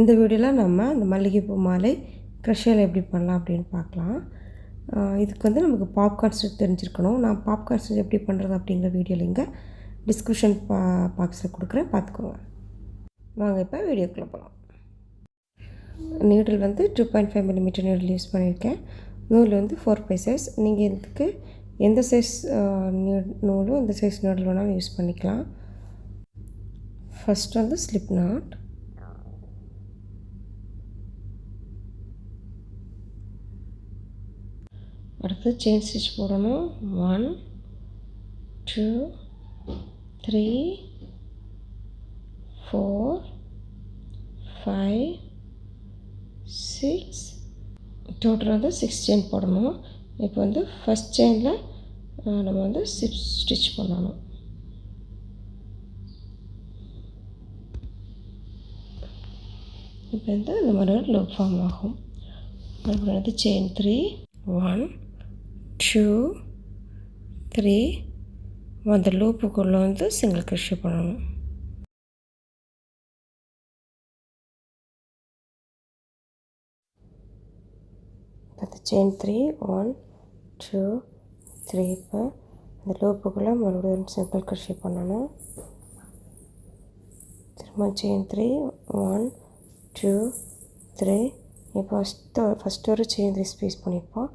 இந்த வீடியோவில் நம்ம இந்த மல்லிகைப்பூ மாலை க்ரஷேல எப்படி பண்ணலாம் அப்படின்னு பார்க்கலாம். இதுக்கு வந்து நமக்கு பாப்கார்ன் ஸ்டிச் தெரிஞ்சிருக்கணும். நான் பாப்கார்ன் ஸ்டிச் எப்படி பண்ணுறது அப்படிங்கிற வீடியோ லிங்கை டிஸ்கிரிப்ஷன் பாக்ஸில் கொடுக்குறேன், பார்த்துக்கோங்க. வாங்க இப்போ வீடியோக்குள்ளே போகலாம். நீடில் வந்து 2.5 mm நீடில் யூஸ் பண்ணியிருக்கேன். நூல் வந்து 4 சைஸ். நீங்கள் இதுக்கு எந்த சைஸ் நூலும் எந்த சைஸ் நீடில் வேணாலும் யூஸ் பண்ணிக்கலாம். ஃபஸ்ட் வந்து ஸ்லிப் நாட், அடுத்து செயின் ஸ்டிச் போடணும். 1 2 3 4 5 6 டோட்டல் வந்து 6 செயின் போடணும். இப்போ வந்து ஃபஸ்ட் செயினில் நம்ம வந்து 6 ஸ்டிச் பண்ணணும். இப்போ வந்து இந்த மாதிரி லூப் ஃபார்ம் ஆகும். அதுக்கப்புறம் வந்து செயின் 3 1 2 3 அந்த லூப்புக்குள்ளே வந்து சிங்கிள் க்ரோஷே பண்ணணும். அது செயின் 3 1 2 3 இப்போ அந்த லூப்புக்குள்ளே மறுபடியும் சிங்கிள் க்ரோஷே பண்ணணும். திரும்ப செயின் 3 1 2 3 இப்போ ஃபஸ்ட்டு ஒரு செயின் 3 ஸ்பேஸ் பண்ணியிருப்போம்.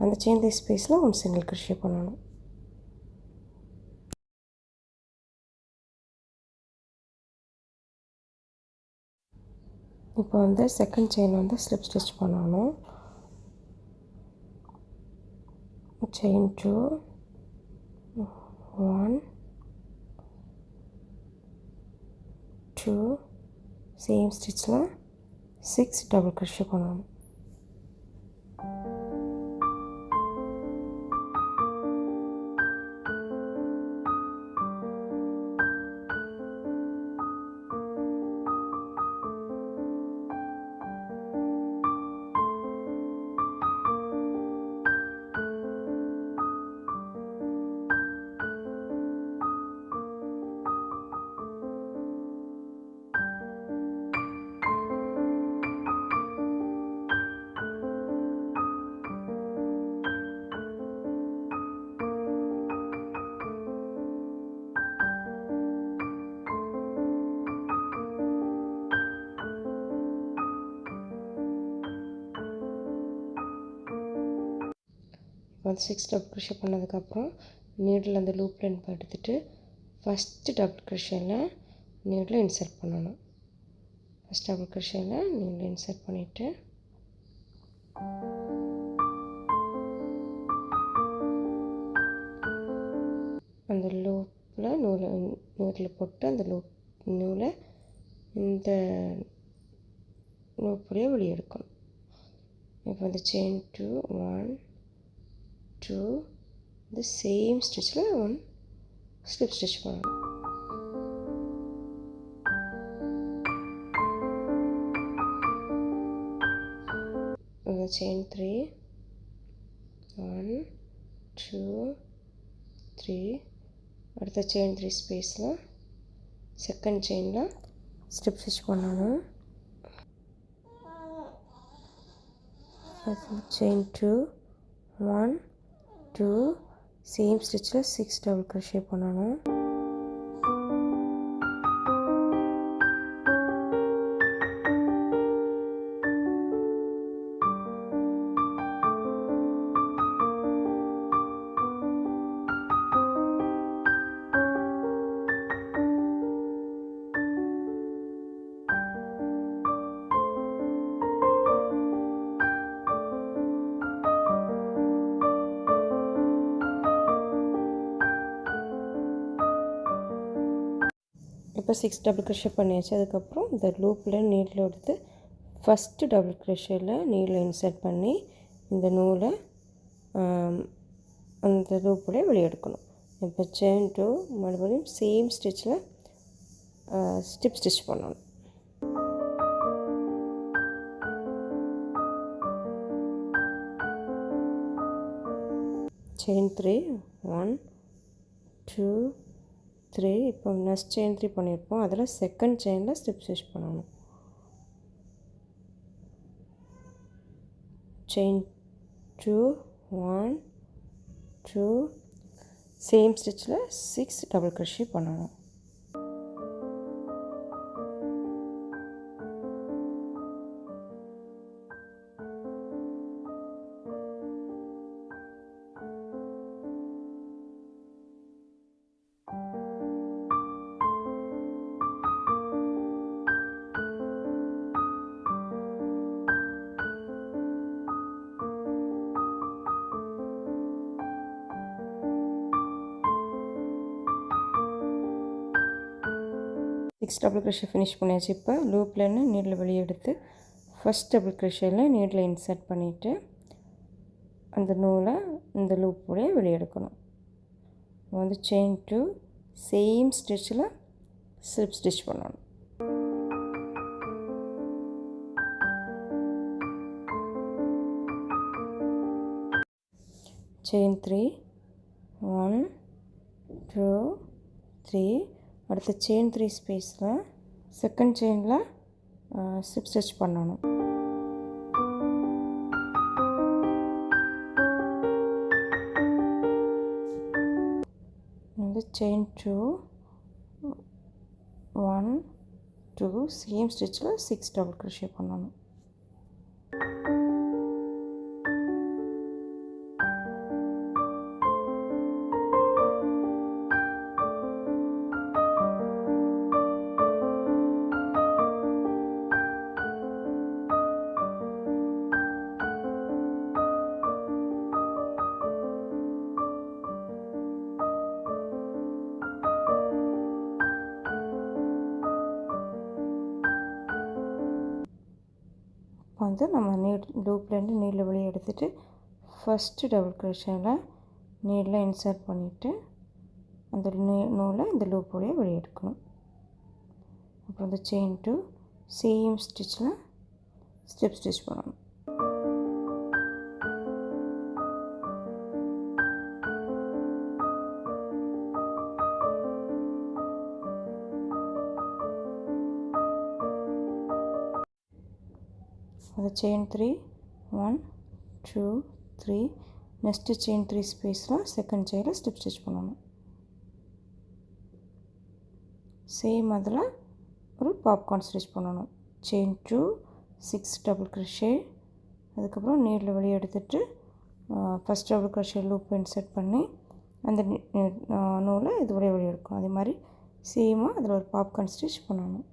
அந்த செயின் 3 ஸ்பேஸில் ஒரு சிங்கிள் க்ரோஷே பண்ணணும். இப்போ வந்து செகண்ட் செயின் வந்து ஸ்லிப் ஸ்டிச் பண்ணணும். செயின் 2 1 2 சேம் ஸ்டிச்சில் 6 டபுள் க்ரோஷே பண்ணணும். வந்து 6 டபுள் க்ரோஷே பண்ணதுக்கப்புறம் நீடில் அந்த லூப் லைன் எடுத்துகிட்டு ஃபஸ்ட்டு டபுள் க்ரோஷேல நீடில் இன்சர்ட் பண்ணணும். ஃபஸ்ட் டபுள் க்ரோஷேல நீடில் இன்சர்ட் பண்ணிவிட்டு அந்த லூப்பில் நூலில் போட்டு அந்த நூலை இந்த லூப்புலேயே வெளியே எடுக்கணும். இப்போ வந்து செயின் 2 1 2 இந்த சேம் ஸ்டிச்சில் 1 ஸ்லிப் ஸ்டிச் பண்ணணும். இந்த செயின் 3 1 2 3 அடுத்த செயின் 3 ஸ்பேஸில் செகண்ட் செயினில் ஸ்லிப் ஸ்டிச் பண்ணணும். செயின் 2 1 2 சேம் ஸ்டிச்சில் 6 டபுள் க்ரோஷே பண்ணணும். இப்போ 6 டபுள் க்ரோஷே பண்ணியாச்சு. அதுக்கப்புறம் இந்த லூப்பில் நீடில் எடுத்து ஃபஸ்ட்டு டபுள் க்ரோஷேல நீடில் இன்சர்ட் பண்ணி இந்த நூலை அந்த லூப்பில் வெளியே எடுக்கணும். இப்போ செயின் 2 மறுபடியும் சேம் ஸ்டிச்சில் ஸ்டிப் ஸ்டிச் பண்ணணும். chain 3 1 2 3 இப்போ நெக்ஸ்ட் chain 3 பண்ணியிருப்போம். அதில் செகண்ட் செயினில் ஸ்டிப் ஸ்டிச் பண்ணணும். chain 2 1 2 same stitchல 6 double crochet பண்ணணும். சிக்ஸ் டபுள் crochet ஃபினிஷ் பண்ணியாச்சு. இப்போ லூப்லேருந்து நீடில் வெளியே எடுத்து ஃபஸ்ட் டபுள் crochetல நீடில் இன்சர்ட் பண்ணிவிட்டு அந்த நூலை இந்த லூப்போடைய வெளியே எடுக்கணும். வந்து செயின் 2 சேம் ஸ்டிச்சில் ஸ்லிப் ஸ்டிச் பண்ணணும். செயின் 3 1 2 3 அடுத்த செயின் 3 ஸ்பேஸில் செகண்ட் செயினில் ஸ்லிப் ஸ்டிச் பண்ணணும். வந்து செயின் 2 1 2 சேம் ஸ்டிச்சில் 6 டபுள் crochet பண்ணணும். வந்து நம்ம லூப்லேருந்து நீடில் வெளியே எடுத்துகிட்டு ஃபஸ்ட்டு டபுள் crochetல நீடில் இன்சர்ட் பண்ணிவிட்டு அந்த நூலை இந்த லூப் வழியாக வெளியே எடுக்கணும். அப்புறம் இந்த செயின் 2 சேம் ஸ்டிச்சில் ஸ்லிப் ஸ்டிச் பண்ணணும். அது செயின் 3 1 2 3 நெக்ஸ்ட்டு செயின் 3 ஸ்பேஸில் செகண்ட் செயினில் ஸ்லிப் ஸ்டிச் பண்ணணும். சேம் அதில் ஒரு பாப்கார்ன் ஸ்டிச் பண்ணணும். செயின் 2 6 டபுள் crochet அதுக்கப்புறம் நீடில் வெளியே எடுத்துகிட்டு first double crochet loop insert பண்ணி அந்த நூலை இது வழியாக வெளியே எடுக்கணும். அதே மாதிரி சேமாக அதில் ஒரு பாப்கார்ன் ஸ்டிச் பண்ணணும்.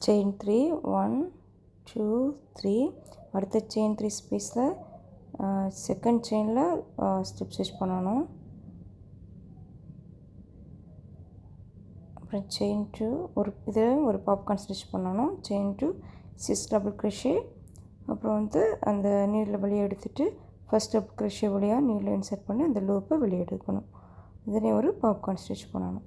செயின் 3 1 2 3 அடுத்த செயின் 3 ஸ்பேஸில் செகண்ட் செயினில் ஸ்லிப் ஸ்டிச் பண்ணணும். அப்புறம் செயின் 2 இதில் ஒரு பாப்கார்ன் ஸ்டிச் பண்ணணும். செயின் 2 6 டபுள் crochet அப்புறம் வந்து அந்த நீடில் வெளியே எடுத்துகிட்டு ஃபஸ்ட் டபுள் crochet வழியாக நீடில் இன்சர்ட் பண்ணி அந்த லூப்பை வெளியே எடுக்கணும். இதில் ஒரு பாப்கார்ன் ஸ்டிச் பண்ணணும்.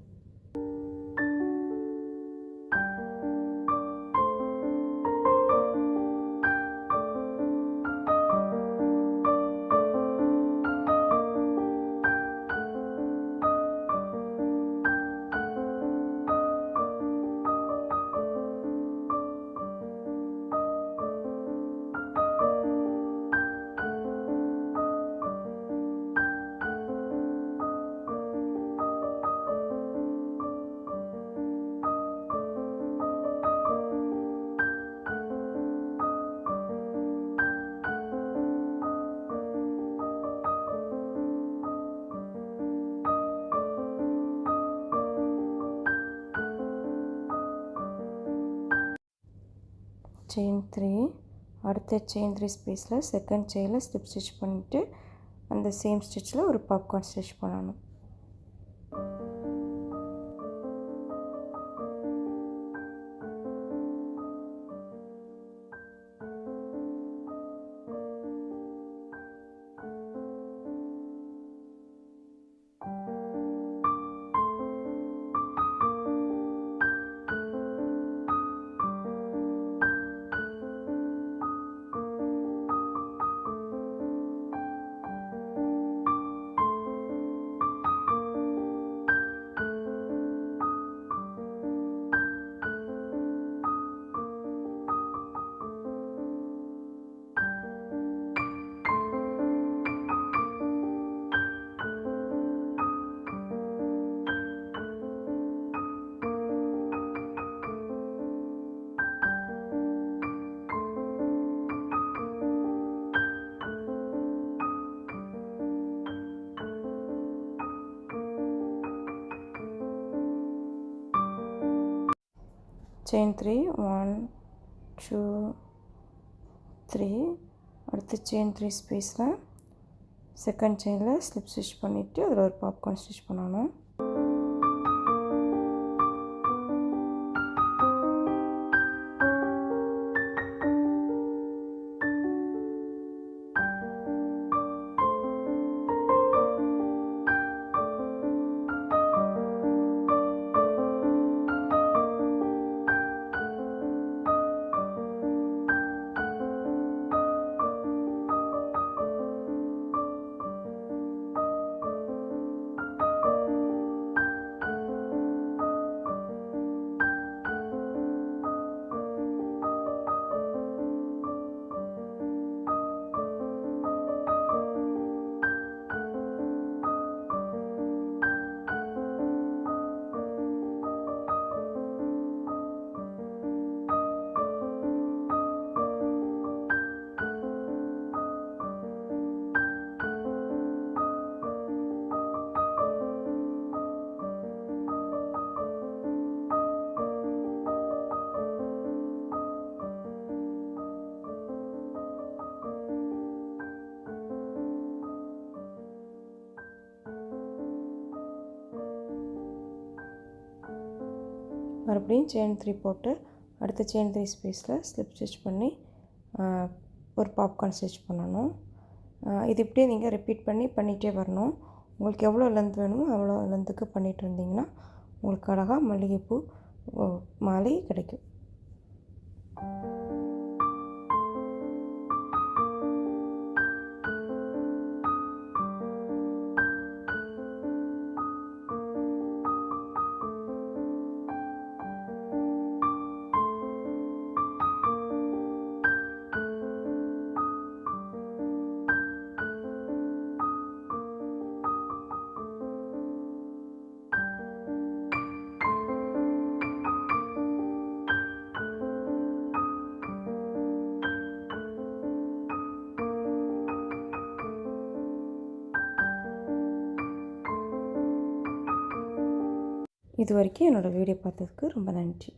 செயின் 3 அடுத்த செயின் 3 ஸ்பேஸில் செகண்ட் செயினில் ஸ்லிப் ஸ்டிச் பண்ணிவிட்டு அந்த அந்த சேம் ஸ்டிச்சில் ஒரு பாப்கார்ன் ஸ்டிச் பண்ணணும். செயின் 3 1 2 3 அடுத்து செயின் 3 ஸ்பேஸில் செகண்ட் செயினில் ஸ்லிப் ஸ்டிச் பண்ணிவிட்டு அதில் ஒரு பாப்கார்ன் ஸ்டிச் பண்ணணும். மறுபடியும் செயின் 3 போட்டு அடுத்த செயின் 3 ஸ்பேஸில் ஸ்லிப் ஸ்டிச் பண்ணி ஒரு பாப்கார்ன் ஸ்டிச் பண்ணணும். இது இப்படியே நீங்கள் ரிப்பீட் பண்ணிகிட்டே வரணும். உங்களுக்கு எவ்வளோ லென்த் வேணுமோ அவ்வளோ லென்த்துக்கு பண்ணிகிட்டு இருந்தீங்கன்னா உங்களுக்கு அழகாக மல்லிகைப்பூ மாலை கிடைக்கும். இது வரைக்கும் என்னோடய வீடியோ பார்த்ததுக்கு ரொம்ப நன்றி.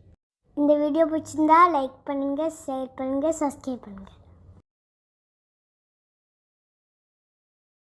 இந்த வீடியோ பிடிச்சிருந்தா லைக் பண்ணுங்கள், ஷேர் பண்ணுங்கள், சப்ஸ்கிரைப் பண்ணுங்கள்.